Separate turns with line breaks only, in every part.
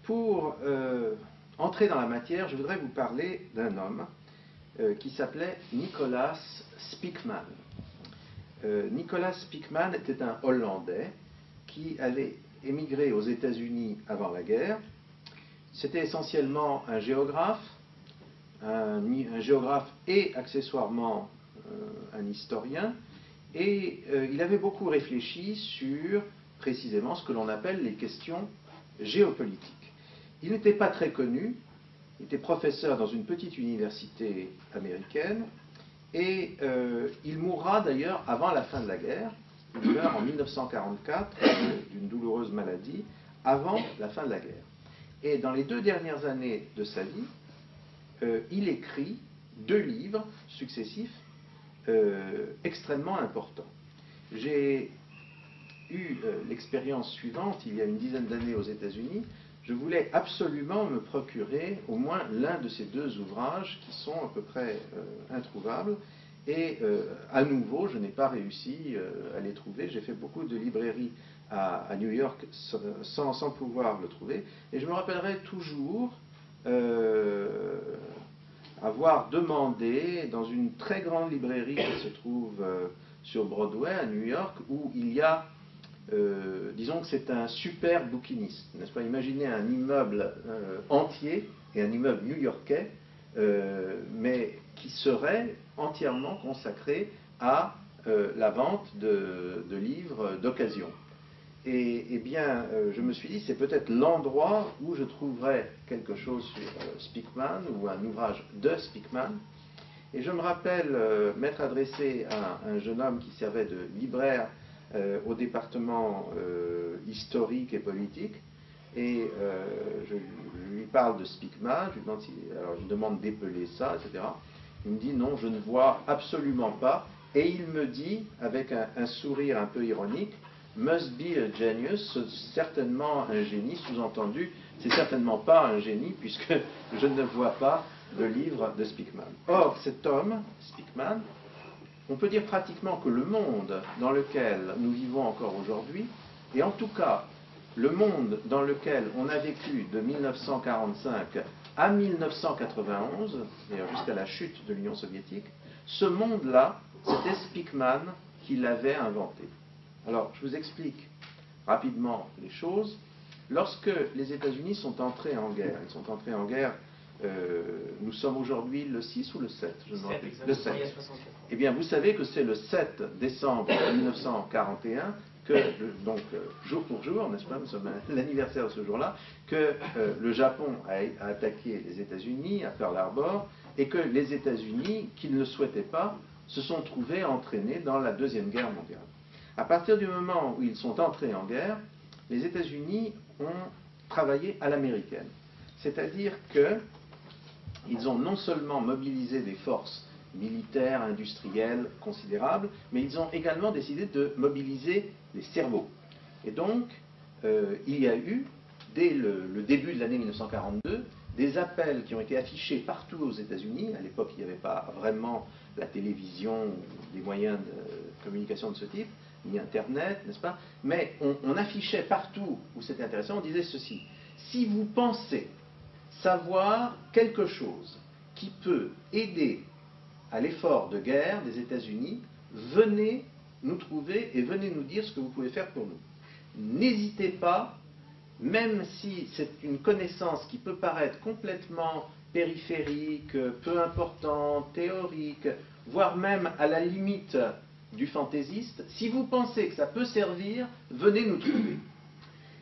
Pour entrer dans la matière, je voudrais vous parler d'un homme qui s'appelait Nicolaas Spieckmann. Nicolaas Spieckmann était un Hollandais qui avait émigré aux États-Unis avant la guerre. C'était essentiellement un géographe et accessoirement un historien, et il avait beaucoup réfléchi sur précisément ce que l'on appelle les questions géopolitiques. Il n'était pas très connu, il était professeur dans une petite université américaine, et il mourra d'ailleurs avant la fin de la guerre. Il meurt en 1944 d'une douloureuse maladie, avant la fin de la guerre. Et dans les 2 dernières années de sa vie, il écrit 2 livres successifs extrêmement importants. J'ai eu l'expérience suivante il y a une dizaine d'années aux États-Unis. Je voulais absolument me procurer au moins l'un de ces 2 ouvrages qui sont à peu près introuvables. Et à nouveau, je n'ai pas réussi à les trouver. J'ai fait beaucoup de librairies à New York sans pouvoir le trouver. Et je me rappellerai toujours avoir demandé dans une très grande librairie qui se trouve sur Broadway à New York, où il y a, disons que c'est un super bouquiniste, n'est-ce pas? Imaginez un immeuble entier, et un immeuble new-yorkais, mais qui serait entièrement consacré à la vente de livres d'occasion. Et bien, je me suis dit, c'est peut-être l'endroit où je trouverais quelque chose sur Spieckmann, ou un ouvrage de Spieckmann. Et je me rappelle m'être adressé à un jeune homme qui servait de libraire au département historique et politique, et je lui parle de Spieckmann, je lui demande alors il me demande d'épeler ça, etc. Il me dit non, je ne vois absolument pas, et il me dit avec un sourire un peu ironique, must be a genius, certainement un génie, sous-entendu, c'est certainement pas un génie puisque je ne vois pas de livre de Spieckmann. Or, cet homme, Spieckmann, on peut dire pratiquement que le monde dans lequel nous vivons encore aujourd'hui, et en tout cas le monde dans lequel on a vécu de 1945 à 1991, d'ailleurs jusqu'à la chute de l'Union soviétique, ce monde-là, c'était Spieckmann qui l'avait inventé. Alors, je vous explique rapidement les choses. Lorsque les États-Unis sont entrés en guerre, ils sont entrés en guerre, nous sommes aujourd'hui le 6 ou le 7 Le 7. Eh bien, vous savez que c'est le 7 décembre 1941, que, donc jour pour jour, n'est-ce pas, nous sommes à l'anniversaire de ce jour-là, que le Japon a attaqué les États-Unis à Pearl Harbor, et que les États-Unis, qui ne le souhaitaient pas, se sont trouvés entraînés dans la Deuxième Guerre mondiale. À partir du moment où ils sont entrés en guerre, les États-Unis ont travaillé à l'américaine. C'est-à-dire qu'ils ont non seulement mobilisé des forces militaires, industrielles considérables, mais ils ont également décidé de mobiliser les cerveaux. Et donc, il y a eu, dès le début de l'année 1942, des appels qui ont été affichés partout aux États-Unis. À l'époque, il n'y avait pas vraiment la télévision ou des moyens de communication de ce type, ni Internet, n'est-ce pas? Mais on affichait partout où c'était intéressant, on disait ceci: si vous pensez savoir quelque chose qui peut aider à l'effort de guerre des États-Unis, venez nous trouver et venez nous dire ce que vous pouvez faire pour nous. N'hésitez pas, même si c'est une connaissance qui peut paraître complètement périphérique, peu importante, théorique, voire même à la limite du fantaisiste, si vous pensez que ça peut servir, venez nous trouver.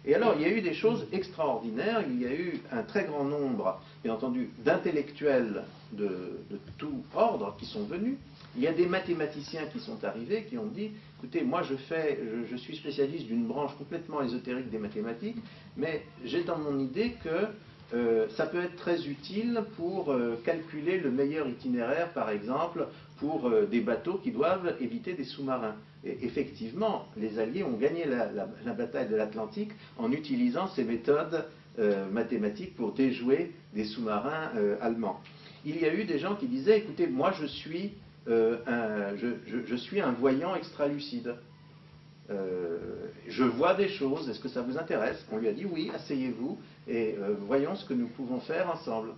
Et alors, il y a eu des choses extraordinaires. Il y a eu un très grand nombre, bien entendu, d'intellectuels de tout ordre qui sont venus. Il y a des mathématiciens qui sont arrivés, qui ont dit, écoutez, moi je suis spécialiste d'une branche complètement ésotérique des mathématiques, mais j'ai dans mon idée que ça peut être très utile pour calculer le meilleur itinéraire, par exemple, pour des bateaux qui doivent éviter des sous-marins. Et effectivement, les Alliés ont gagné la bataille de l'Atlantique en utilisant ces méthodes mathématiques pour déjouer des sous-marins allemands. Il y a eu des gens qui disaient, écoutez, moi je suis un voyant extralucide. je vois des choses, est-ce que ça vous intéresse? On lui a dit oui, asseyez-vous et voyons ce que nous pouvons faire ensemble.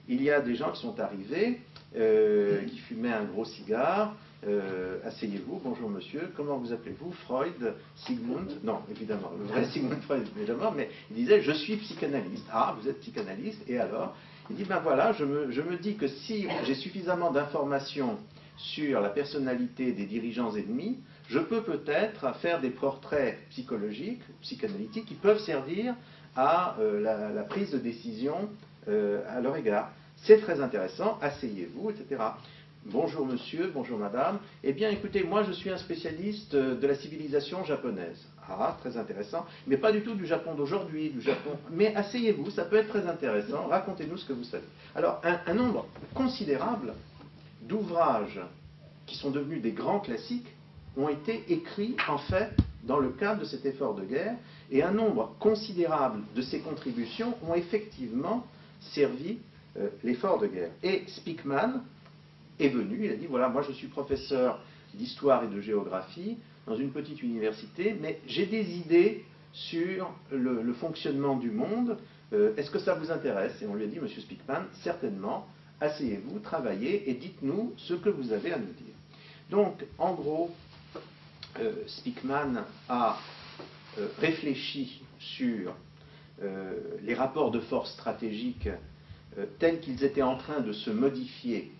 Il y a des gens qui sont arrivés, qui fumaient un gros cigare. Asseyez-vous, bonjour monsieur, comment vous appelez-vous? Freud, Sigmund? Non, évidemment, le vrai Sigmund Freud est déjà mort, mais il disait je suis psychanalyste. Ah, vous êtes psychanalyste, et alors? Il dit ben voilà, je me dis que si j'ai suffisamment d'informations sur la personnalité des dirigeants ennemis, je peux peut-être faire des portraits psychologiques, psychanalytiques, qui peuvent servir à la prise de décision à leur égard. C'est très intéressant, asseyez-vous, etc. Bonjour monsieur, bonjour madame. Eh bien écoutez, moi je suis un spécialiste de la civilisation japonaise. Ah, très intéressant. Mais pas du tout du Japon d'aujourd'hui, du Japon. Mais asseyez-vous, ça peut être très intéressant. Racontez-nous ce que vous savez. Alors, un nombre considérable d'ouvrages qui sont devenus des grands classiques ont été écrits, en fait, dans le cadre de cet effort de guerre, et un nombre considérable de ces contributions ont effectivement servi l'effort de guerre. Et Speakman est venu, il a dit, voilà, moi je suis professeur d'histoire et de géographie dans une petite université, mais j'ai des idées sur le fonctionnement du monde, est-ce que ça vous intéresse? Et on lui a dit, monsieur Speakman, certainement, asseyez-vous, travaillez et dites-nous ce que vous avez à nous dire. Donc, en gros, Speakman a réfléchi sur les rapports de force stratégiques tels qu'ils étaient en train de se modifier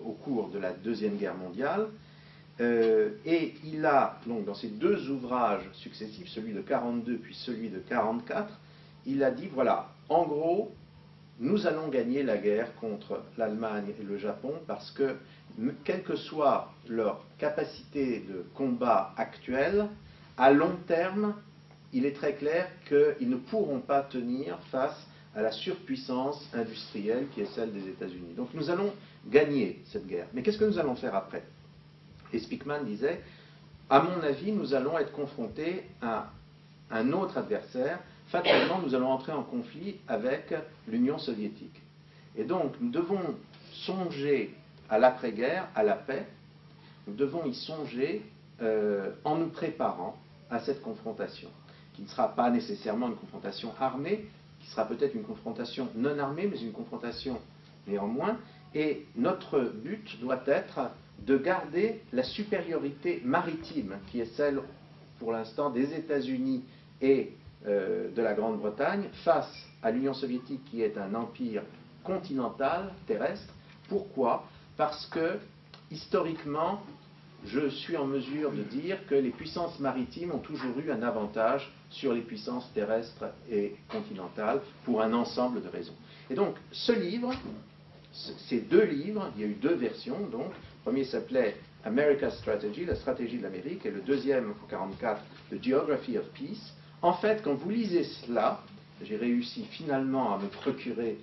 au cours de la Deuxième Guerre mondiale, et il a, donc, dans ces deux ouvrages successifs, celui de 1942 puis celui de 1944, il a dit, voilà, en gros, nous allons gagner la guerre contre l'Allemagne et le Japon parce que, quelle que soit leur capacité de combat actuelle, à long terme, il est très clair qu'ils ne pourront pas tenir face à la surpuissance industrielle qui est celle des États-Unis. Donc nous allons gagner cette guerre. Mais qu'est-ce que nous allons faire après? Et Speakman disait, à mon avis, nous allons être confrontés à un autre adversaire. Fatalement, nous allons entrer en conflit avec l'Union soviétique. Et donc, nous devons songer à l'après-guerre, à la paix. Nous devons y songer en nous préparant à cette confrontation, qui ne sera pas nécessairement une confrontation armée, qui sera peut-être une confrontation non armée, mais une confrontation néanmoins. Et notre but doit être de garder la supériorité maritime, qui est celle, pour l'instant, des États-Unis et de la Grande-Bretagne face à l'Union soviétique qui est un empire continental, terrestre. Pourquoi? Parce que, historiquement, je suis en mesure de dire que les puissances maritimes ont toujours eu un avantage sur les puissances terrestres et continentales pour un ensemble de raisons. Et donc, ce livre, ces deux livres, il y a eu deux versions, donc. Le premier s'appelait America's Strategy, la stratégie de l'Amérique, et le deuxième, en 1944, The Geography of Peace. En fait, quand vous lisez cela, j'ai réussi finalement à me procurer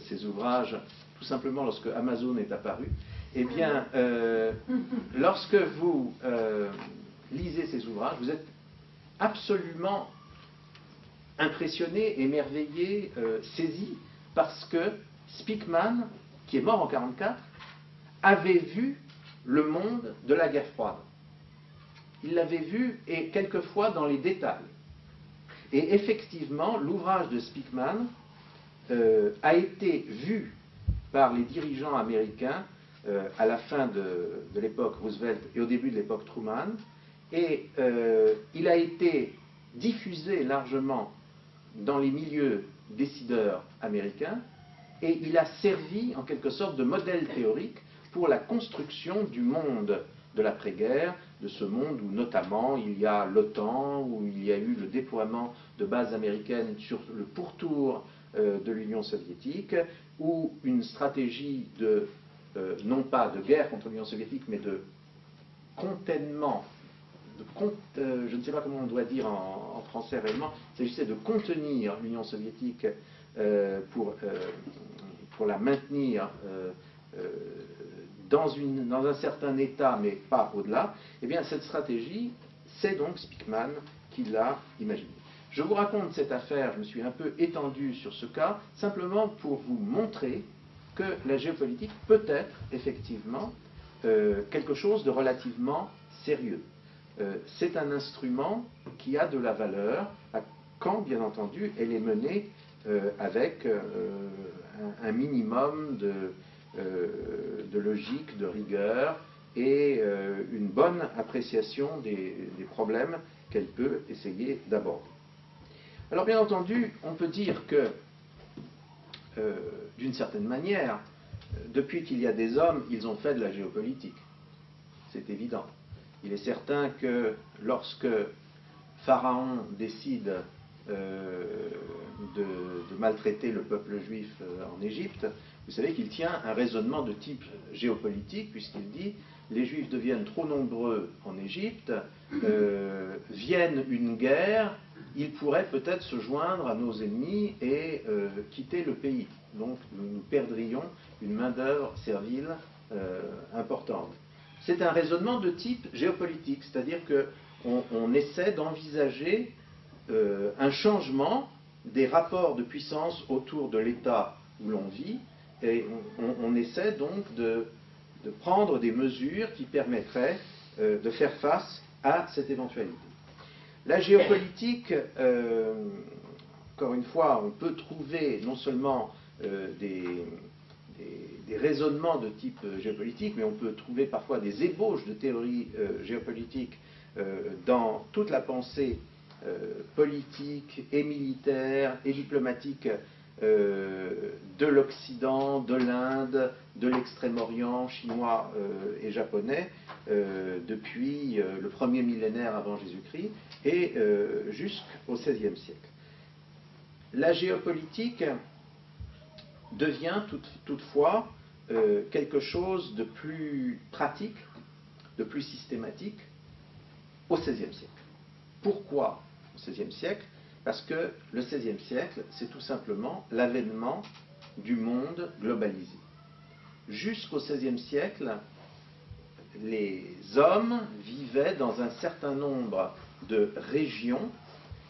ces ouvrages, tout simplement lorsque Amazon est apparu. Eh bien, lorsque vous lisez ces ouvrages, vous êtes absolument impressionné, émerveillé, saisi, parce que Speakman, qui est mort en 1944, avait vu le monde de la guerre froide. Il l'avait vu, et quelquefois dans les détails. Et effectivement, l'ouvrage de Speakman a été vu par les dirigeants américains à la fin de l'époque Roosevelt et au début de l'époque Truman, et il a été diffusé largement dans les milieux décideurs américains, et il a servi en quelque sorte de modèle théorique pour la construction du monde de l'après-guerre, de ce monde où notamment il y a l'OTAN, où il y a eu le déploiement de bases américaines sur le pourtour de l'Union soviétique, où une stratégie de, non pas de guerre contre l'Union soviétique, mais de contentement, je ne sais pas comment on doit dire en français réellement, il s'agissait de contenir l'Union soviétique pour la maintenir dans un certain état, mais pas au-delà. Eh bien, cette stratégie, c'est donc Speakman qui l'a imaginée. Je vous raconte cette affaire, je me suis un peu étendu sur ce cas, simplement pour vous montrer que la géopolitique peut être effectivement quelque chose de relativement sérieux. c'est un instrument qui a de la valeur quand, bien entendu, elle est menée avec un minimum de logique, de rigueur et une bonne appréciation des problèmes qu'elle peut essayer d'aborder. Alors bien entendu, on peut dire que, d'une certaine manière, depuis qu'il y a des hommes, ils ont fait de la géopolitique. C'est évident. Il est certain que lorsque Pharaon décide de maltraiter le peuple juif en Égypte, vous savez qu'il tient un raisonnement de type géopolitique, puisqu'il dit les Juifs deviennent trop nombreux en Égypte, vienne une guerre, ils pourraient peut-être se joindre à nos ennemis et quitter le pays. Donc nous perdrions une main-d'œuvre servile importante. C'est un raisonnement de type géopolitique, c'est-à-dire qu'on essaie d'envisager un changement des rapports de puissance autour de l'État où l'on vit, et on essaie donc de prendre des mesures qui permettraient de faire face à cette éventualité. La géopolitique, encore une fois, on peut trouver non seulement des raisonnements de type géopolitique, mais on peut trouver parfois des ébauches de théories géopolitiques dans toute la pensée politique et militaire et diplomatique de l'Occident, de l'Inde, de l'Extrême-Orient, chinois et japonais, depuis le premier millénaire avant Jésus-Christ et jusqu'au XVIe siècle. La géopolitique devient toutefois quelque chose de plus pratique, de plus systématique au XVIe siècle. Pourquoi au XVIe siècle? Parce que le XVIe siècle, c'est tout simplement l'avènement du monde globalisé. Jusqu'au XVIe siècle, les hommes vivaient dans un certain nombre de régions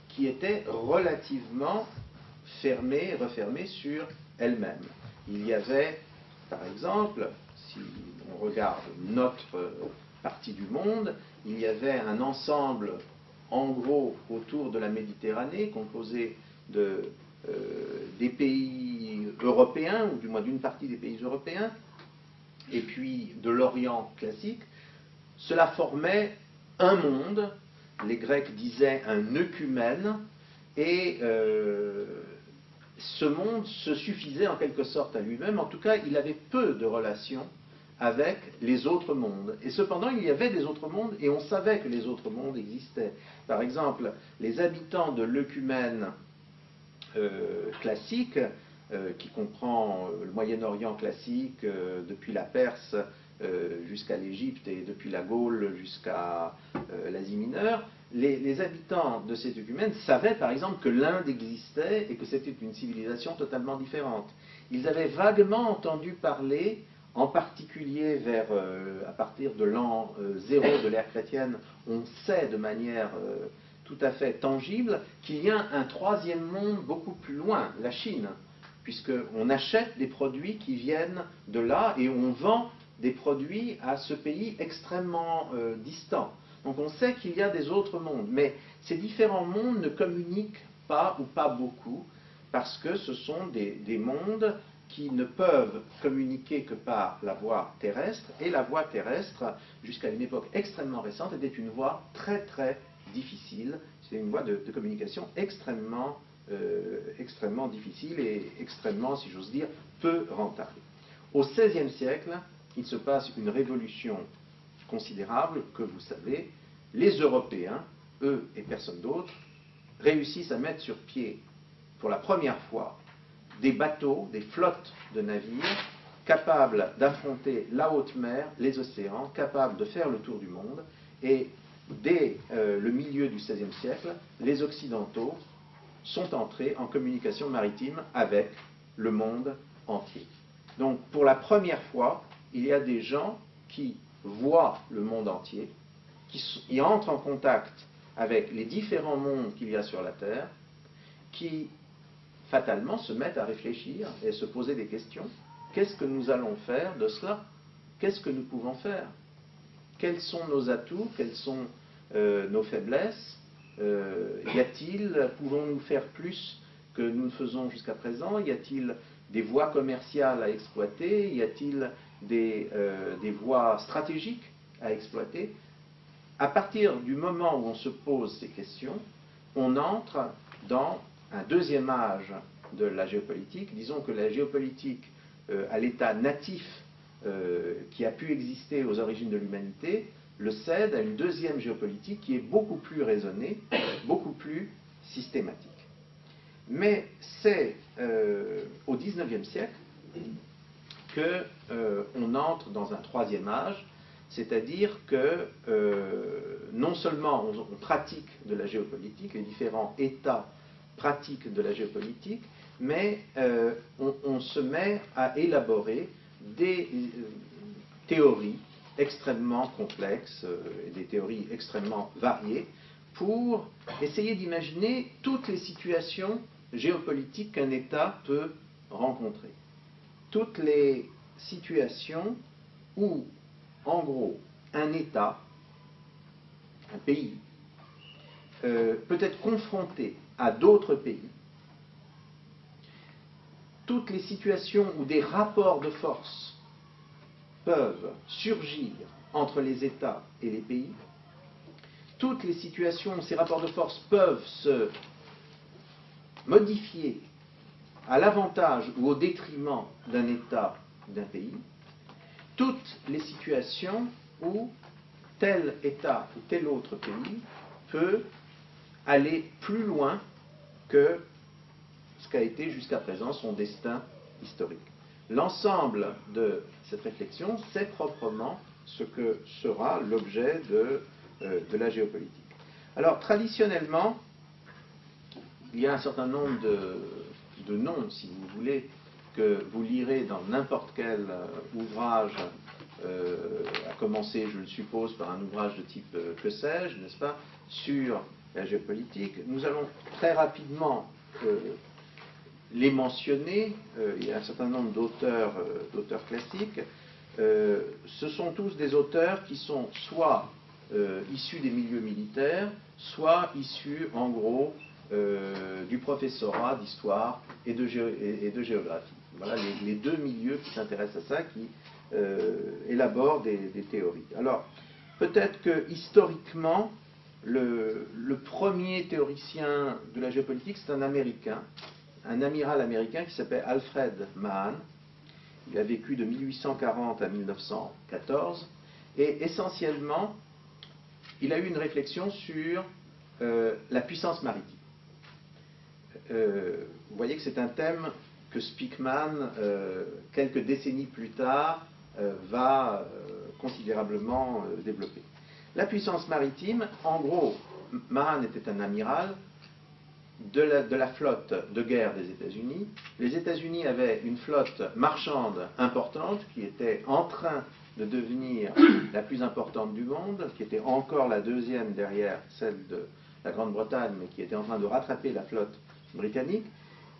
qui étaient relativement fermées, refermées sur elles-mêmes. Il y avait, par exemple, si on regarde notre partie du monde, il y avait un ensemble, en gros, autour de la Méditerranée, composé des pays européens, ou du moins d'une partie des pays européens, et puis de l'Orient classique. Cela formait un monde, les Grecs disaient un œcumène, et ce monde se suffisait en quelque sorte à lui-même. En tout cas, il avait peu de relations avec les autres mondes. Et cependant, il y avait des autres mondes, et on savait que les autres mondes existaient. Par exemple, les habitants de l'œcumène classique, qui comprend le Moyen-Orient classique, depuis la Perse jusqu'à l'Égypte, et depuis la Gaule jusqu'à l'Asie mineure, les habitants de cet œcumène savaient par exemple que l'Inde existait et que c'était une civilisation totalement différente. Ils avaient vaguement entendu parler, en particulier à partir de l'an 0 de l'ère chrétienne, on sait de manière tout à fait tangible qu'il y a un troisième monde beaucoup plus loin, la Chine, puisqu'on achète des produits qui viennent de là et on vend des produits à ce pays extrêmement distant. Donc on sait qu'il y a des autres mondes, mais ces différents mondes ne communiquent pas ou pas beaucoup, parce que ce sont des mondes qui ne peuvent communiquer que par la voie terrestre, et la voie terrestre, jusqu'à une époque extrêmement récente, était une voie très très difficile. C'est une voie de communication extrêmement difficile et extrêmement, si j'ose dire, peu rentable. Au XVIe siècle, il se passe une révolution considérable que vous savez. Les Européens, eux et personne d'autre, réussissent à mettre sur pied pour la première fois des bateaux, des flottes de navires capables d'affronter la haute mer, les océans, capables de faire le tour du monde. Et dès le milieu du XVIe siècle, les Occidentaux sont entrés en communication maritime avec le monde entier. Donc pour la première fois, il y a des gens qui voient le monde entier, qui entrent en contact avec les différents mondes qu'il y a sur la Terre, qui fatalement se mettent à réfléchir et à se poser des questions. Qu'est-ce que nous allons faire de cela? Qu'est-ce que nous pouvons faire? Quels sont nos atouts? Quelles sont nos faiblesses? Pouvons-nous faire plus que nous ne faisons jusqu'à présent? Y a-t-il des voies commerciales à exploiter? Y a-t-il des voies stratégiques à exploiter? À partir du moment où on se pose ces questions, on entre dans un deuxième âge de la géopolitique. Disons que la géopolitique, à l'état natif qui a pu exister aux origines de l'humanité, le cède à une deuxième géopolitique qui est beaucoup plus raisonnée, beaucoup plus systématique. Mais c'est au XIXe siècle qu'on entre dans un troisième âge, c'est-à-dire que non seulement on pratique de la géopolitique, les différents États pratiquent de la géopolitique, mais on se met à élaborer des théories extrêmement complexes et des théories extrêmement variées pour essayer d'imaginer toutes les situations géopolitiques qu'un État peut rencontrer. Toutes les situations où, en gros, un État, un pays, peut être confronté à d'autres pays, toutes les situations où des rapports de force peuvent surgir entre les États et les pays, toutes les situations où ces rapports de force peuvent se modifier à l'avantage ou au détriment d'un État ou d'un pays, toutes les situations où tel État ou tel autre pays peut aller plus loin que ce qu'a été jusqu'à présent son destin historique. L'ensemble de cette réflexion, c'est proprement ce que sera l'objet de la géopolitique. Alors, traditionnellement, il y a un certain nombre de noms, si vous voulez, que vous lirez dans n'importe quel ouvrage, à commencer, je le suppose, par un ouvrage de type que sais-je, n'est-ce pas, sur la géopolitique. Nous allons très rapidement les mentionner. Il y a un certain nombre d'auteurs classiques. Ce sont tous des auteurs qui sont soit issus des milieux militaires, soit issus, en gros, du professorat d'histoire et de géographie. Voilà les deux milieux qui s'intéressent à ça, qui élaborent des théories. Alors, peut-être que historiquement, le premier théoricien de la géopolitique, c'est un Américain, un amiral américain qui s'appelle Alfred Mahan. Il a vécu de 1840 à 1914, et essentiellement, il a eu une réflexion sur la puissance maritime. Vous voyez que c'est un thème que Spykman, quelques décennies plus tard, va considérablement développer. La puissance maritime, en gros, Mahan était un amiral de la flotte de guerre des États-Unis. Les États-Unis avaient une flotte marchande importante qui était en train de devenir la plus importante du monde, qui était encore la deuxième derrière celle de la Grande-Bretagne, mais qui était en train de rattraper la flotte britannique.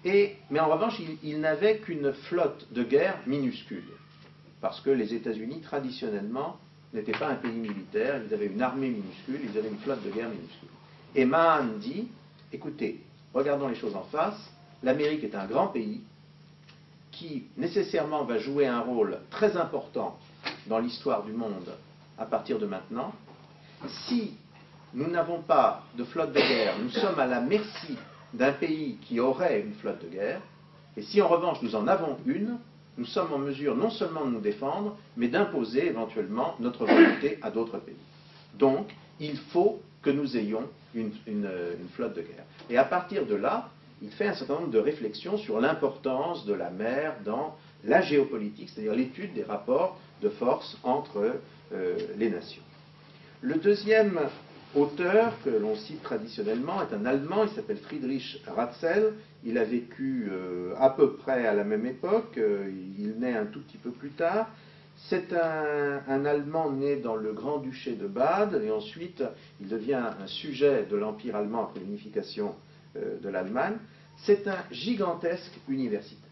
Mais en revanche, ils n'avaient qu'une flotte de guerre minuscule, parce que les États-Unis, traditionnellement, n'étaient pas un pays militaire, ils avaient une armée minuscule, ils avaient une flotte de guerre minuscule. Et Mahan dit, écoutez, regardons les choses en face, l'Amérique est un grand pays qui nécessairement va jouer un rôle très important dans l'histoire du monde à partir de maintenant. Si nous n'avons pas de flotte de guerre, nous sommes à la merci d'un pays qui aurait une flotte de guerre, et si en revanche nous en avons une, nous sommes en mesure non seulement de nous défendre, mais d'imposer éventuellement notre volonté à d'autres pays. Donc, il faut que nous ayons une flotte de guerre. Et à partir de là, il fait un certain nombre de réflexions sur l'importance de la mer dans la géopolitique, c'est-à-dire l'étude des rapports de force entre les nations. Le deuxième auteur que l'on cite traditionnellement est un Allemand, il s'appelle Friedrich Ratzel. Il a vécu à peu près à la même époque, il naît un tout petit peu plus tard. C'est un Allemand né dans le Grand-Duché de Bade, et ensuite il devient un sujet de l'Empire allemand après l'unification de l'Allemagne. C'est un gigantesque universitaire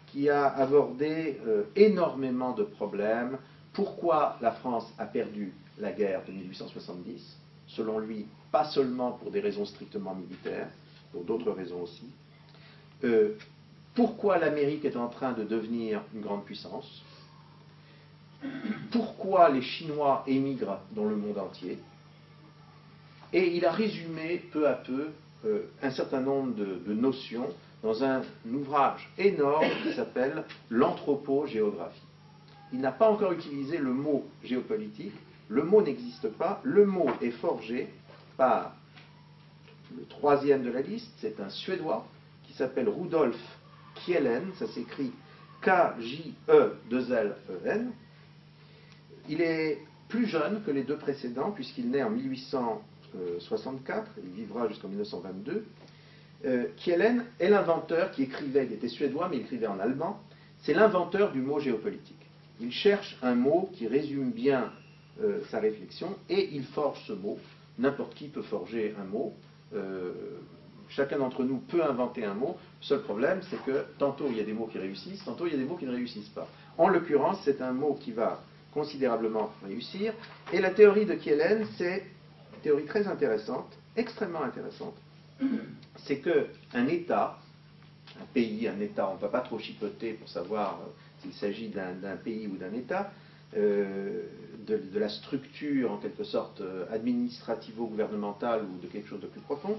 qui a abordé énormément de problèmes. Pourquoi la France a perdu la guerre de 1870 ? selon lui, pas seulement pour des raisons strictement militaires, pour d'autres raisons aussi. Pourquoi l'Amérique est en train de devenir une grande puissance? Pourquoi les Chinois émigrent dans le monde entier? Et il a résumé peu à peu un certain nombre de notions dans un ouvrage énorme qui s'appelle l'anthropogéographie. Il n'a pas encore utilisé le mot géopolitique, le mot n'existe pas, le mot est forgé par le troisième de la liste, c'est un Suédois qui s'appelle Rudolf Kielen, ça s'écrit K-J-E-2-L-E-N. Il est plus jeune que les deux précédents, puisqu'il naît en 1864, il vivra jusqu'en 1922. Kielen est l'inventeur qui écrivait, il était suédois mais il écrivait en allemand, c'est l'inventeur du mot géopolitique. Il cherche un mot qui résume bien sa réflexion et il forge ce mot. N'importe qui peut forger un mot. Chacun d'entre nous peut inventer un mot. Le seul problème, c'est que tantôt il y a des mots qui réussissent, tantôt il y a des mots qui ne réussissent pas. En l'occurrence, c'est un mot qui va considérablement réussir. Et la théorie de Kielen, c'est une théorie très intéressante, extrêmement intéressante. C'est qu'un État, un pays, un État, on ne va pas trop chipoter pour savoir s'il s'agit d'un pays ou d'un État, de la structure en quelque sorte administrativo-gouvernementale ou de quelque chose de plus profond.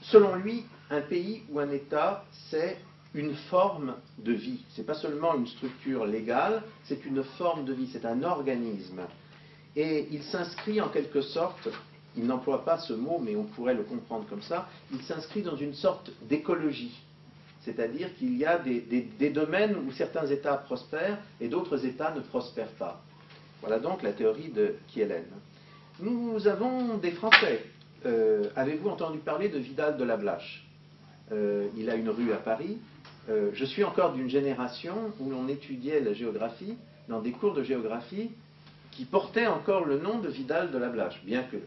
Selon lui, un pays ou un État, c'est une forme de vie. Ce n'est pas seulement une structure légale, c'est une forme de vie, c'est un organisme. Et il s'inscrit en quelque sorte, il n'emploie pas ce mot, mais on pourrait le comprendre comme ça, il s'inscrit dans une sorte d'écologie. C'est-à-dire qu'il y a des domaines où certains États prospèrent et d'autres États ne prospèrent pas. Voilà donc la théorie de Kielen. Nous avons des Français. Avez-vous entendu parler de Vidal de la Blache? Il a une rue à Paris. Je suis encore d'une génération où l'on étudiait la géographie dans des cours de géographie qui portaient encore le nom de Vidal de la Blache, bien que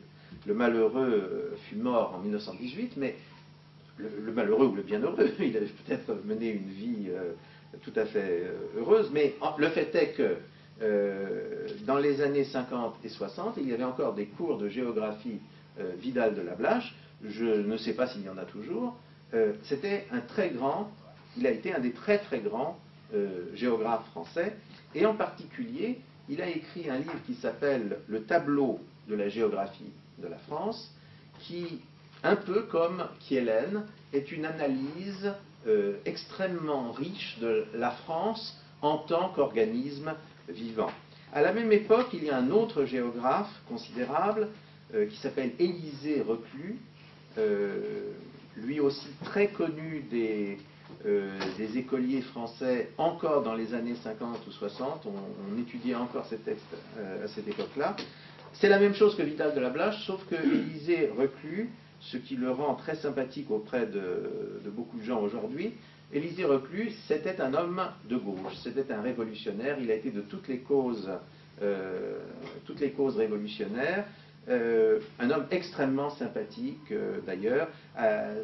le malheureux fût mort en 1918, mais le malheureux ou le bienheureux, il avait peut-être mené une vie tout à fait heureuse, mais le fait est que dans les années 50 et 60, il y avait encore des cours de géographie Vidal de la Blache, je ne sais pas s'il y en a toujours, c'était un très grand, il a été un des très très grands géographes français, et en particulier, il a écrit un livre qui s'appelle « Le tableau de la géographie de la France », qui, un peu comme Kielen, est une analyse extrêmement riche de la France en tant qu'organisme vivant. À la même époque, il y a un autre géographe considérable qui s'appelle Élisée Reclus, lui aussi très connu des écoliers français encore dans les années 50 ou 60, on étudiait encore ces textes à cette époque-là. C'est la même chose que Vidal de la Blache, sauf que Élisée Reclus, ce qui le rend très sympathique auprès de beaucoup de gens aujourd'hui, Élisée Reclus, c'était un homme de gauche, c'était un révolutionnaire, il a été de toutes les causes révolutionnaires, un homme extrêmement sympathique d'ailleurs.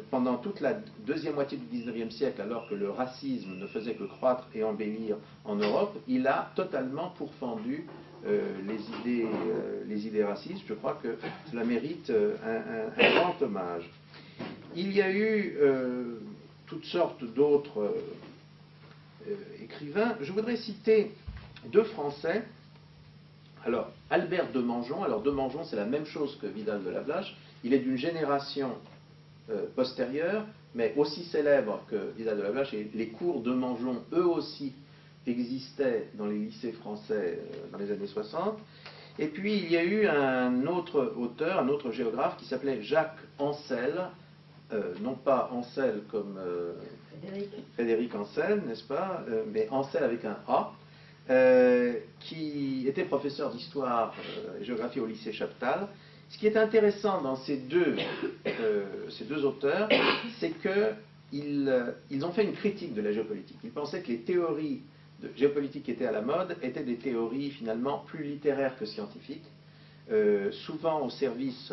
Pendant toute la deuxième moitié du XIXe siècle, alors que le racisme ne faisait que croître et embellir en Europe, il a totalement pourfendu les idées racistes. Je crois que cela mérite un grand hommage. Il y a eu toutes sortes d'autres écrivains. Je voudrais citer deux Français. Alors, Albert de Mangeon. Alors, de Mangeon, c'est la même chose que Vidal de la Blache. Il est d'une génération postérieure, mais aussi célèbre que Vidal de la Blache. Et les cours de Mangeon, eux aussi, existaient dans les lycées français dans les années 60. Et puis, il y a eu un autre auteur, un autre géographe, qui s'appelait Jacques Ancel. Non pas Ancel comme Frédéric Ancel, n'est-ce pas, mais Ancel avec un A. Qui était professeur d'histoire et géographie au lycée Chaptal. Ce qui est intéressant dans ces deux auteurs, c'est qu'ils ont fait une critique de la géopolitique. Ils pensaient que les théories de géopolitique qui étaient à la mode étaient des théories finalement plus littéraires que scientifiques, souvent au service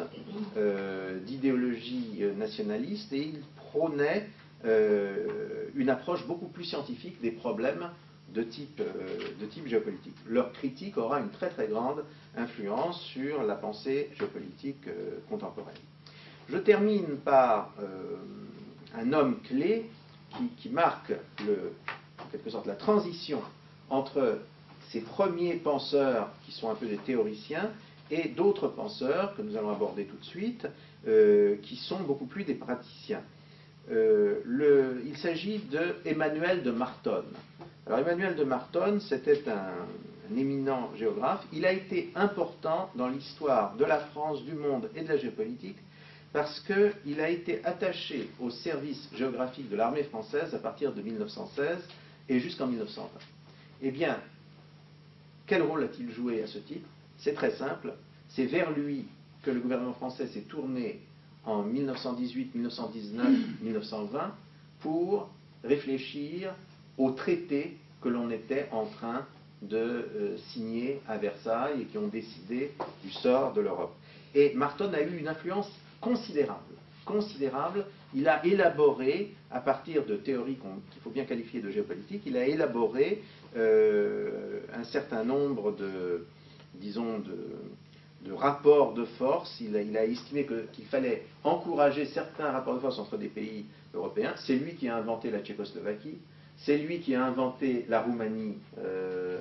d'idéologies nationalistes, et ils prônaient une approche beaucoup plus scientifique des problèmes de type géopolitique. Leur critique aura une très très grande influence sur la pensée géopolitique contemporaine. Je termine par un homme clé qui marque en quelque sorte la transition entre ces premiers penseurs qui sont un peu des théoriciens et d'autres penseurs que nous allons aborder tout de suite, qui sont beaucoup plus des praticiens. Il s'agit d'Emmanuel de Martonne. Alors Emmanuel de Martonne, c'était un éminent géographe. Il a été important dans l'histoire de la France, du monde et de la géopolitique parce qu'il a été attaché au service géographique de l'armée française à partir de 1916 et jusqu'en 1920. Eh bien, quel rôle a-t-il joué à ce titre? C'est très simple. C'est vers lui que le gouvernement français s'est tourné en 1918, 1919, 1920 pour réfléchir aux traités que l'on était en train de signer à Versailles et qui ont décidé du sort de l'Europe. Et Martonne a eu une influence considérable. Il a élaboré, à partir de théories qu'il faut bien qualifier de géopolitique, il a élaboré un certain nombre de rapports de force. Il a estimé qu'il fallait encourager certains rapports de force entre des pays européens. C'est lui qui a inventé la Tchécoslovaquie. C'est lui qui a inventé la Roumanie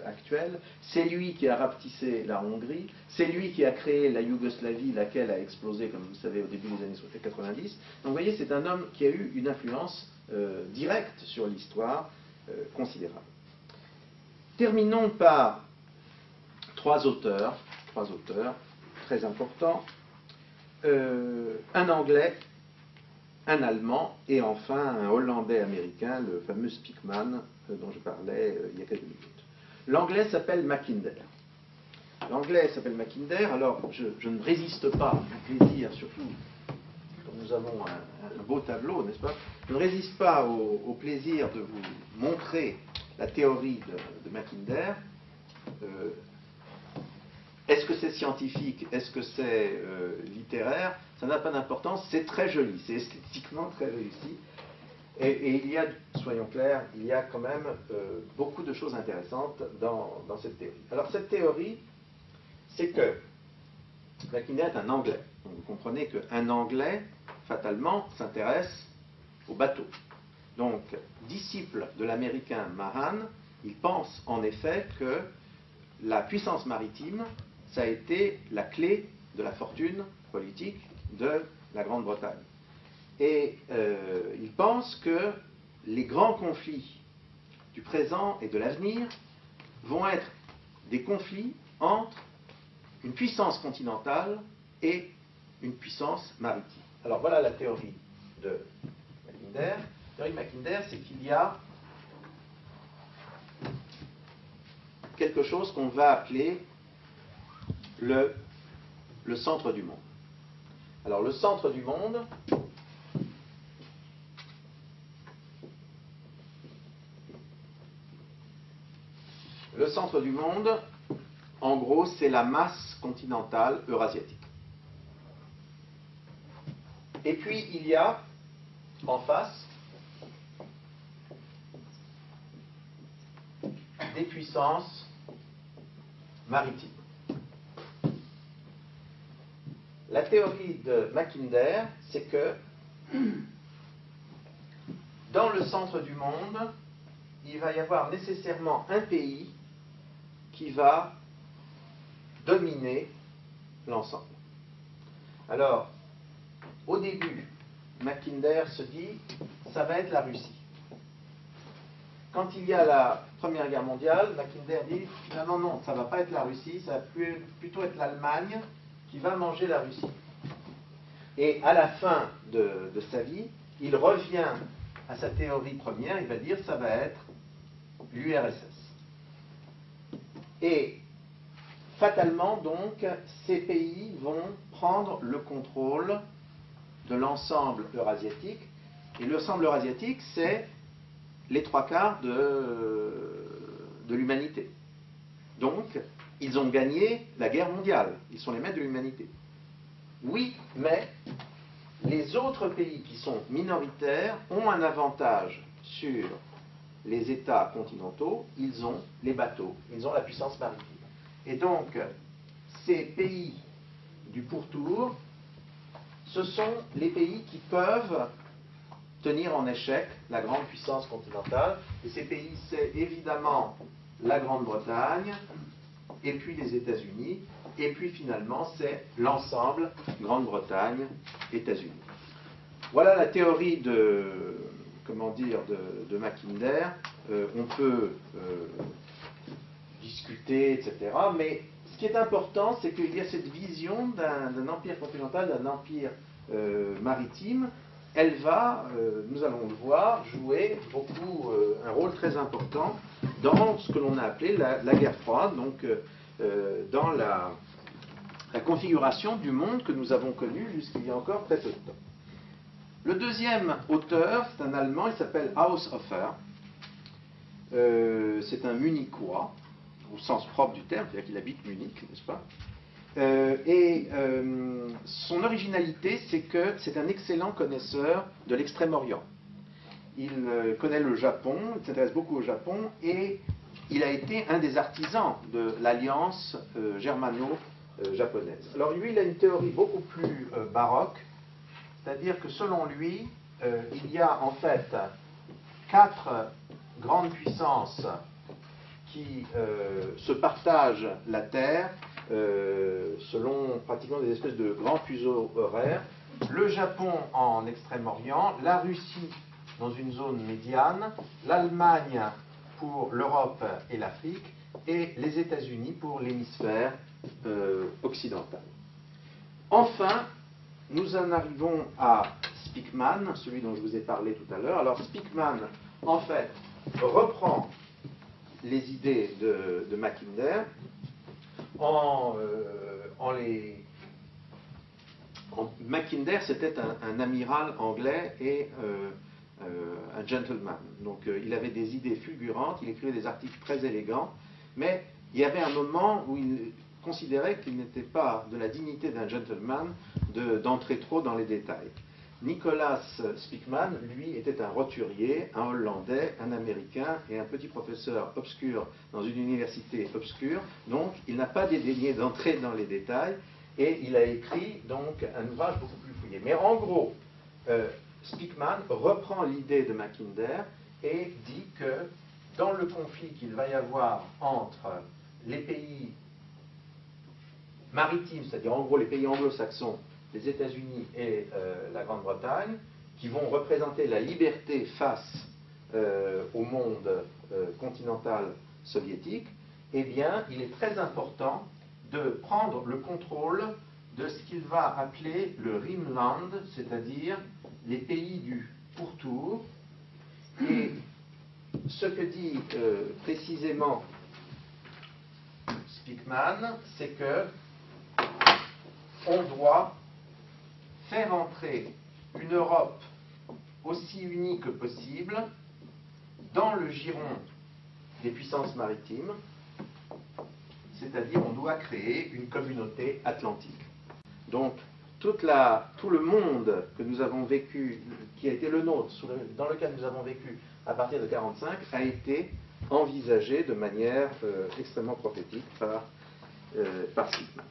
actuelle, c'est lui qui a rapetissé la Hongrie, c'est lui qui a créé la Yougoslavie, laquelle a explosé, comme vous savez, au début des années 90. Donc vous voyez, c'est un homme qui a eu une influence directe sur l'histoire considérable. Terminons par trois auteurs très importants, un Anglais, un Allemand et enfin un Hollandais américain, le fameux Speakman dont je parlais il y a quelques minutes. L'Anglais s'appelle Mackinder. Alors je ne résiste pas au plaisir, surtout quand nous avons un beau tableau, n'est-ce pas? Je ne résiste pas au plaisir de vous montrer la théorie de Mackinder. Est-ce que c'est scientifique? Est-ce que c'est littéraire? Ça n'a pas d'importance, c'est très joli, c'est esthétiquement très réussi. Et il y a, soyons clairs, il y a quand même beaucoup de choses intéressantes dans cette théorie. Alors cette théorie, c'est que Mackinder est un Anglais. Donc, vous comprenez qu'un Anglais, fatalement, s'intéresse aux bateaux. Donc, disciple de l'américain Mahan, il pense en effet que la puissance maritime, ça a été la clé de la fortune politique de la Grande-Bretagne. Et il pense que les grands conflits du présent et de l'avenir vont être des conflits entre une puissance continentale et une puissance maritime. Alors voilà la théorie de Mackinder. La théorie de Mackinder, c'est qu'il y a quelque chose qu'on va appeler le centre du monde. Alors le centre du monde, en gros, c'est la masse continentale eurasiatique. Et puis il y a en face des puissances maritimes. La théorie de Mackinder, c'est que dans le centre du monde, il va y avoir nécessairement un pays qui va dominer l'ensemble. Alors, au début, Mackinder se dit, ça va être la Russie. Quand il y a la Première Guerre mondiale, Mackinder dit, finalement non, ça ne va pas être la Russie, ça va plutôt être l'Allemagne qui va manger la Russie. Et à la fin de sa vie, il revient à sa théorie première, il va dire, ça va être l'URSS. Et fatalement, donc, ces pays vont prendre le contrôle de l'ensemble eurasiatique. Et l'ensemble eurasiatique, c'est les trois quarts de l'humanité. Donc, ils ont gagné la guerre mondiale. Ils sont les maîtres de l'humanité. Oui, mais les autres pays qui sont minoritaires ont un avantage sur les États continentaux, ils ont les bateaux, ils ont la puissance maritime. Et donc, ces pays du pourtour, ce sont les pays qui peuvent tenir en échec la grande puissance continentale. Et ces pays, c'est évidemment la Grande-Bretagne, et puis les États-Unis, et puis finalement, c'est l'ensemble Grande-Bretagne, États-Unis. Voilà la théorie de, comment dire, de Mackinder. On peut discuter, etc. Mais ce qui est important, c'est qu'il y a cette vision d'un empire continental, d'un empire maritime. Elle va, nous allons le voir, jouer beaucoup, un rôle très important dans ce que l'on a appelé la guerre froide, donc dans la configuration du monde que nous avons connu jusqu'il y a encore très peu de temps. Le deuxième auteur, c'est un Allemand, il s'appelle Haushofer. C'est un Munichois, au sens propre du terme, c'est-à-dire qu'il habite Munich, n'est-ce pas? Son originalité, c'est que c'est un excellent connaisseur de l'Extrême-Orient. Il connaît le Japon, il s'intéresse beaucoup au Japon, et il a été un des artisans de l'alliance germano-japonaise. Alors lui, il a une théorie beaucoup plus baroque, c'est-à-dire que selon lui, il y a en fait 4 grandes puissances qui se partagent la Terre selon pratiquement des espèces de grands fuseaux horaires. Le Japon en Extrême-Orient, la Russie dans une zone médiane, l'Allemagne pour l'Europe et l'Afrique, et les États-Unis pour l'hémisphère occidental. Enfin, nous en arrivons à Spykman, celui dont je vous ai parlé tout à l'heure. Alors Spykman, en fait, reprend les idées de Mackinder Mackinder, c'était un amiral anglais et un gentleman. Donc il avait des idées fulgurantes, il écrivait des articles très élégants, mais il y avait un moment où il considérait qu'il n'était pas de la dignité d'un gentleman d'entrer trop dans les détails. Nicholas Spykman, lui, était un roturier, un Hollandais, un Américain et un petit professeur obscur dans une université obscure. Donc, il n'a pas dédaigné d'entrer dans les détails et il a écrit donc un ouvrage beaucoup plus fouillé. Mais en gros, Spykman reprend l'idée de Mackinder et dit que dans le conflit qu'il va y avoir entre les pays maritimes, c'est-à-dire en gros les pays anglo-saxons, les États-Unis et la Grande-Bretagne, qui vont représenter la liberté face au monde continental soviétique, eh bien, il est très important de prendre le contrôle de ce qu'il va appeler le Rhineland, c'est-à-dire les pays du pourtour. Et ce que dit précisément Spykman, c'est que on doit faire entrer une Europe aussi unie que possible dans le giron des puissances maritimes, c'est-à-dire on doit créer une communauté atlantique. Donc tout le monde que nous avons vécu, qui a été le nôtre, dans lequel nous avons vécu à partir de 1945, a été envisagé de manière extrêmement prophétique par Spykman.